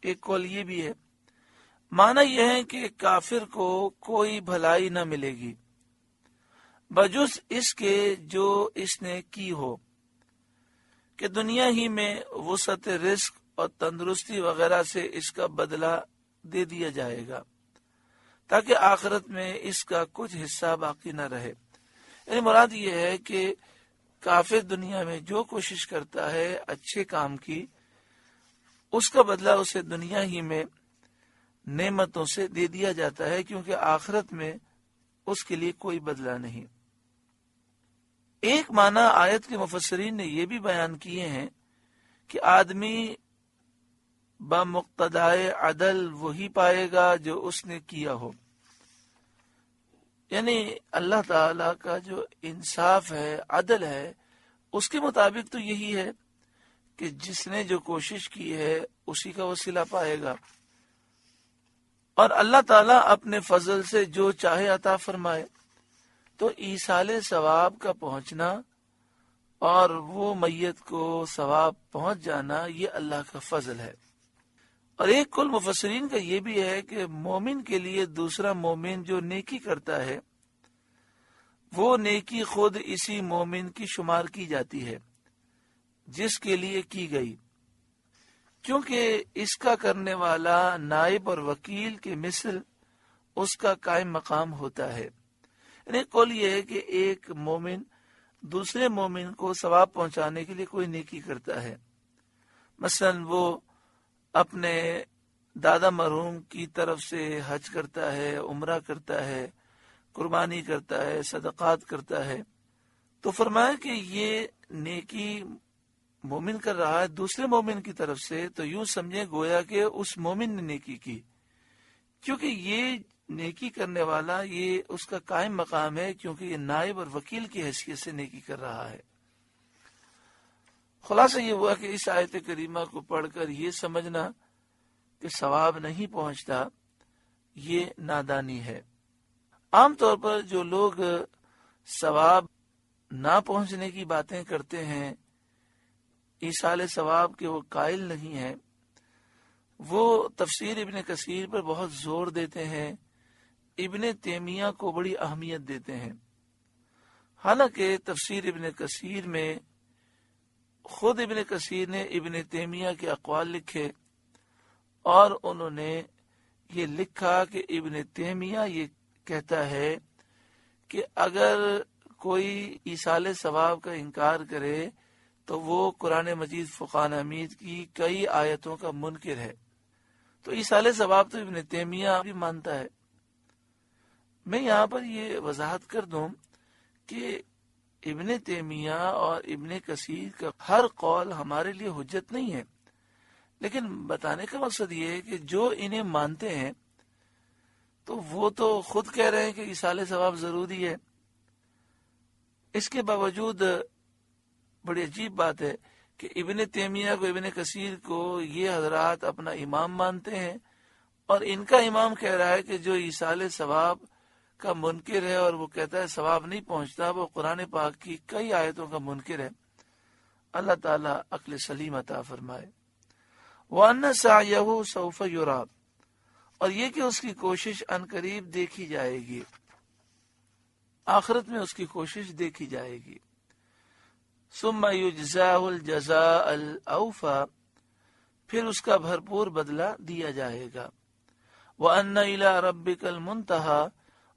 ایک قول یہ بھی ہے، معنی یہ ہے کہ کافر کو کوئی بھلائی نہ ملے گی بجز اس کے جو اس نے کی ہو، کہ دنیا ہی میں وسعت رزق اور تندرستی وغیرہ سے اس کا بدلہ دے دیا جائے گا، تاکہ آخرت میں اس کا کچھ حصہ باقی نہ رہے۔ یعنی مراد یہ ہے کہ کافر دنیا میں جو کوشش کرتا ہے اچھے کام کی، اس کا بدلہ اسے دنیا ہی میں نعمتوں سے دے دیا جاتا ہے، کیونکہ آخرت میں اس کے لیے کوئی بدلہ نہیں۔ ایک معنی آیت کے مفسرین نے یہ بھی بیان کیے ہیں کہ آدمی بمقتضائے عدل وہی پائے گا جو اس نے کیا ہو، یعنی اللہ تعالی کا جو انصاف ہے، عدل ہے، اس کے مطابق تو یہی ہے کہ جس نے جو کوشش کی ہے اسی کا وسیلہ پائے گا، اور اللہ تعالیٰ اپنے فضل سے جو چاہے عطا فرمائے۔ تو ایصال ثواب کا پہنچنا اور وہ میت کو ثواب پہنچ جانا، یہ اللہ کا فضل ہے۔ اور ایک کل مفسرین کا یہ بھی ہے کہ مومن کے لیے دوسرا مومن جو نیکی کرتا ہے، وہ نیکی خود اسی مومن کی شمار کی جاتی ہے جس کے لیے کی گئی، کیونکہ اس کا کرنے والا نائب اور وکیل کے مثل اس کا قائم مقام ہوتا ہے۔ یعنی قول یہ ہے کہ ایک مومن دوسرے مومن کو ثواب پہنچانے کے لیے کوئی نیکی کرتا ہے، مثلا وہ اپنے دادا مرحوم کی طرف سے حج کرتا ہے، عمرہ کرتا ہے، قربانی کرتا ہے، صدقات کرتا ہے، تو فرمایا کہ یہ نیکی مومن کر رہا ہے دوسرے مومن کی طرف سے، تو یوں سمجھے گویا کہ اس مومن نے نیکی کی، کیونکہ یہ نیکی کرنے والا یہ اس کا قائم مقام ہے، کیونکہ یہ نائب اور وکیل کی حیثیت سے نیکی کر رہا ہے۔ خلاصہ یہ ہوا کہ اس آیت کریمہ کو پڑھ کر یہ سمجھنا کہ ثواب نہیں پہنچتا، یہ نادانی ہے۔ عام طور پر جو لوگ ثواب نہ پہنچنے کی باتیں کرتے ہیں، ایصال ثواب کے وہ قائل نہیں ہیں، وہ تفسیر ابن کثیر پر بہت زور دیتے ہیں، ابن تیمیہ کو بڑی اہمیت دیتے ہیں، حالانکہ تفسیر ابن کثیر میں خود ابن کثیر نے ابن تیمیہ کے اقوال لکھے، اور انہوں نے یہ لکھا کہ ابن تیمیہ یہ کہتا ہے کہ اگر کوئی ایصال ثواب کا انکار کرے تو وہ قرآن مجید فرقان حمید کی کئی آیتوں کا منکر ہے۔ تو ایصال ثواب تو ابن تیمیہ بھی مانتا ہے۔ میں یہاں پر یہ وضاحت کر دوں کہ ابن تیمیہ اور ابن کثیر کا ہر قول ہمارے لیے حجت نہیں ہے، لیکن بتانے کا مقصد یہ ہے کہ جو انہیں مانتے ہیں تو وہ تو خود کہہ رہے ہیں کہ ایصال ثواب ضروری ہے، اس کے باوجود بڑی عجیب بات ہے کہ ابن تیمیہ کو، ابن کثیر کو یہ حضرات اپنا امام مانتے ہیں، اور ان کا امام کہہ رہا ہے کہ جو ایصال ثواب کا منکر ہے اور وہ کہتا ہے ثواب نہیں پہنچتا، وہ قرآن پاک کی کئی آیتوں کا منکر ہے۔ اللہ تعالیٰ عقل سلیم عطا فرمائے۔ وَأَنَّ سَعْيَهُ سَوْفَ يُرَىٰ، اور یہ کہ اس کی کوشش عنقریب دیکھی جائے گی، آخرت میں اس کی کوشش دیکھی جائے گی۔ ثُمَّ يُجْزَاهُ الْجَزَاءَ الْأَوْفَىٰ، پھر اس کا بھرپور بدلہ دیا جائے گا۔ وَأَنَّ إِلَىٰ رَبِّكَ الْمُنتَهَىٰ،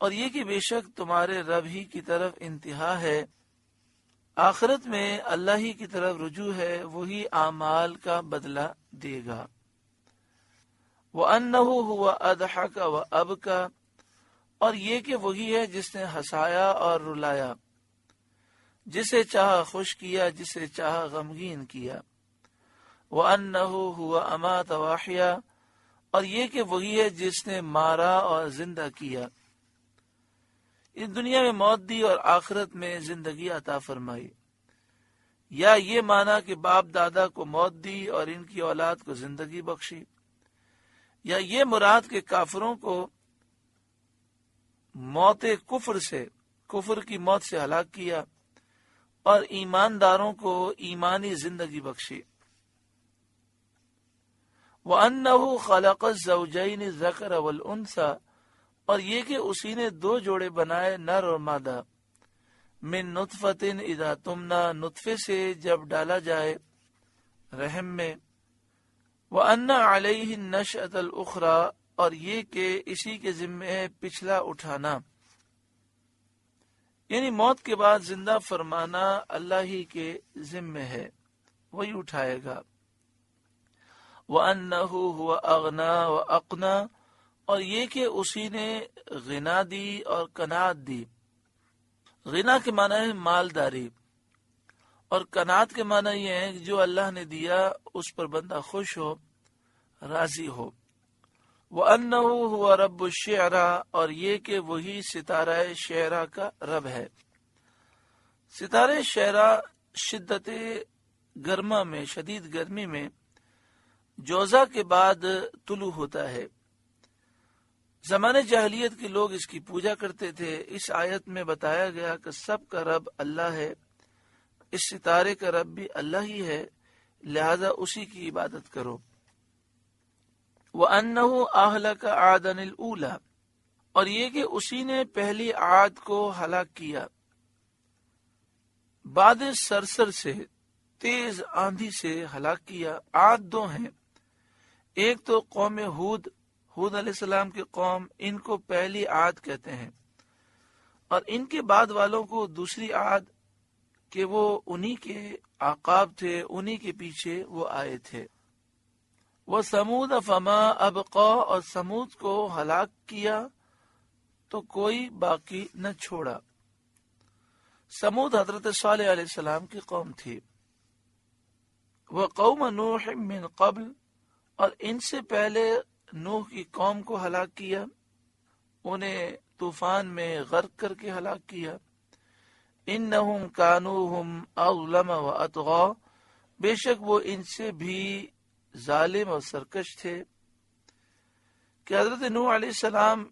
اور یہ کہ بے شک تمہارے رب ہی کی طرف انتہا ہے، آخرت میں اللہ ہی کی طرف رجوع ہے، وہی اعمال کا بدلہ دے گا۔ وَأَنَّهُ هُوَ أَضْحَكَ وَأَبْكَىٰ، اور یہ کہ وہی ہے جس نے ہنسایا اور رلایا، جسے چاہا خوش کیا، جسے چاہا غمگین کیا۔ وَأَنَّهُ هُوَ أَمَاتَ وَأَحْيَا، اور یہ کہ وہی ہے جس نے مارا اور زندہ کیا، اس دنیا میں موت دی اور آخرت میں زندگی عطا فرمائی۔ یا یہ مانا کہ باپ دادا کو موت دی اور ان کی اولاد کو زندگی بخشی، یا یہ مراد کہ کافروں کو موت کفر سے، کفر کی موت سے ہلاک کیا، اور ایمانداروں کو ایمانی زندگی بخشی۔ وَأَنَّهُ خَلَقَ الزَّوْجَيْنِ الذَّكَرَ وَالْأُنثَى، اور یہ کہ اسی نے دو جوڑے بنائے، نر اور مادہ، من نطفۃ اذا تمنا، نطفے سے جب ڈالا جائے رحم میں، وَأَنَّ عَلَيْهِ النَّشْأَةَ الْأُخْرَى، اور یہ کہ اسی کے ذمہ ہے پچھلا اٹھانا، یعنی موت کے بعد زندہ فرمانا اللہ ہی کے ذمہ ہے، وہی اٹھائے گا۔ وَأَنَّهُ هُوَ أَغْنَى وَأَقْنَى، اور یہ کہ اسی نے غنا دی اور قناعت دی۔ غنا کے معنی ہے مالداری، اور قناعت کے معنی یہ ہے کہ جو اللہ نے دیا اس پر بندہ خوش ہو، راضی ہو۔ وَأَنَّهُ هُوَ رَبُّ الشِّعْرَى، اور یہ کہ وہی ستارہ شعرا کا رب ہے۔ ستارہ شعرا شدت گرما میں، شدید گرمی میں جوزہ کے بعد طلوع ہوتا ہے۔ زمانے جاہلیت کے لوگ اس کی پوجا کرتے تھے۔ اس آیت میں بتایا گیا کہ سب کا رب اللہ ہے، اس ستارے کا رب بھی اللہ ہی ہے، لہذا اسی کی عبادت کرو۔ وَأَنَّهُ أَهْلَكَ عَادًا الْأُولَى، اور یہ کہ اسی نے پہلی عاد کو ہلاک کیا، باد سرسر سے، تیز آندھی سے ہلاک کیا۔ عاد دو ہیں، ایک تو قوم ہود علیہ السلام کی قوم، ان کو پہلی عاد کہتے ہیں، اور ان کے بعد والوں کو دوسری عاد، کہ وہ انہی کے عقاب تھے، انہی کے پیچھے وہ آئے تھے۔ وَثَمُودَ فَمَا أَبْقَى، اور سمود کو ہلاک کیا تو کوئی باقی نہ چھوڑا۔ سمود حضرت صالح علیہ السلام کی قوم تھی۔ وَقَوْمَ نُوحٍ مِّن قَبْلِ، اور ان سے پہلے نوح کی قوم کو ہلاک کیا، انہیں طوفان میں غرق کر کے ہلاک کیا۔ انہم کانوا ہم اظلم واطغى، بے شک وہ ان سے بھی ظالم اور سرکش تھے۔ کہ حضرت نوح علیہ السلام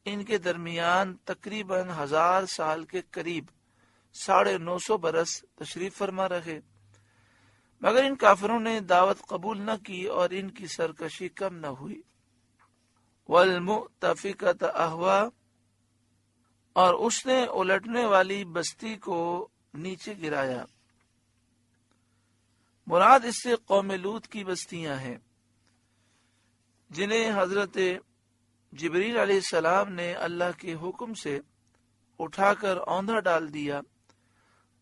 ان کے درمیان تقریباً 1000 سال کے قریب 950 برس تشریف فرما رہے، مگر ان کافروں نے دعوت قبول نہ کی اور ان کی سرکشی کم نہ ہوئی۔ وَالْمُؤْتَفِكَةَ أَهْوَىٰ، اور اس نے الٹنے والی بستی کو نیچے گرایا۔ مراد اس سے قوم لوط کی بستیاں ہیں، جنہیں حضرت جبریل علیہ السلام نے اللہ کے حکم سے اٹھا کر اوندھا ڈال دیا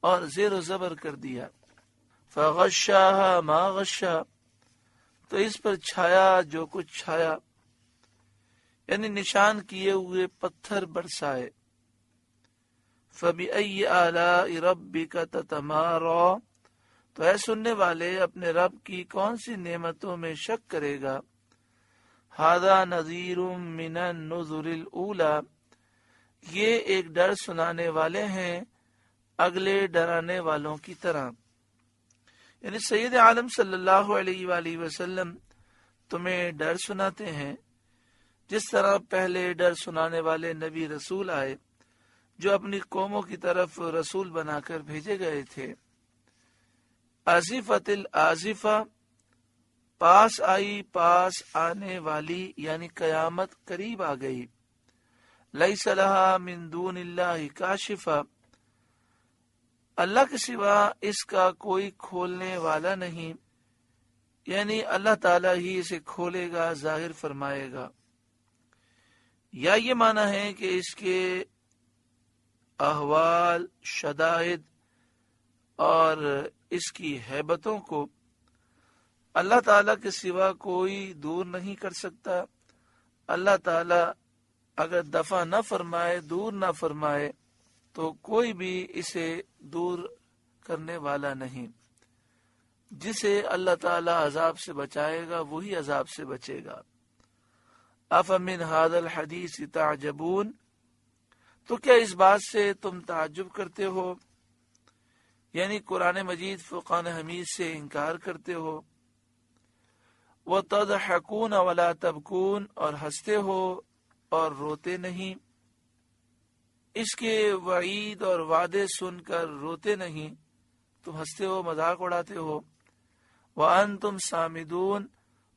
اور زیر و زبر کر دیا۔ فغشاها ما غشا، تو اس پر چھایا جو کچھ چھایا، یعنی نشان کیے ہوئے پتھر برسائے۔ فبأي آلاء ربك تتمارى، تو اے سننے والے اپنے رب کی کون سی نعمتوں میں شک کرے گا۔ هذا نذیر من النذر الاولى، یہ ایک ڈر سنانے والے ہیں اگلے ڈرانے والوں کی طرح۔ یعنی سید عالم صلی اللہ علیہ وآلہ وسلم تمہیں ڈر سناتے ہیں، جس طرح پہلے ڈر سنانے والے نبی رسول آئے جو اپنی قوموں کی طرف رسول بنا کر بھیجے گئے تھے۔ آزفت الآزفہ، پاس آئی، پاس آنے والی، یعنی قیامت قریب آ گئی۔ لیس لہا من دون اللہ کاشفہ، اللہ کے سوا اس کا کوئی کھولنے والا نہیں، یعنی اللہ تعالیٰ ہی اسے کھولے گا، ظاہر فرمائے گا۔ یا یہ معنی ہے کہ اس کے احوال، شدائد اور اس کی ہیبتوں کو اللہ تعالیٰ کے سوا کوئی دور نہیں کر سکتا۔ اللہ تعالیٰ اگر دفع نہ فرمائے، دور نہ فرمائے، تو کوئی بھی اسے دور کرنے والا نہیں۔ جسے اللہ تعالیٰ عذاب سے بچائے گا وہی عذاب سے بچے گا۔ افمن ھذا الحدیث تعجبون، تو کیا اس بات سے تم تعجب کرتے ہو، یعنی قرآن مجید فرقان حمید سے انکار کرتے ہو۔ وتضحکون ولا تبکون، اور ہنستے ہو اور روتے نہیں، اس کے وعید اور وعدے سن کر روتے نہیں، تم ہنستے ہو، مذاق اڑاتے ہو۔ وانتم صامدون،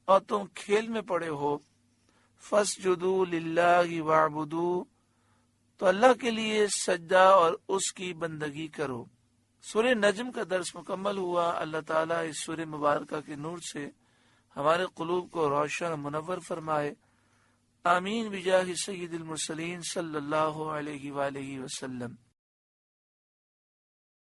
اور تم کھیل میں پڑے ہو، فَاسْجُدُوا لِلَّهِ وَاعْبُدُوا، تو اللہ کے لیے سجدہ اور اس کی بندگی کرو۔ سورہ نجم کا درس مکمل ہوا۔ اللہ تعالیٰ اس سورہ مبارکہ کے نور سے ہمارے قلوب کو روشن و منور فرمائے، آمین بجاہ سید المرسلین صلی اللہ علیہ وآلہ وسلم۔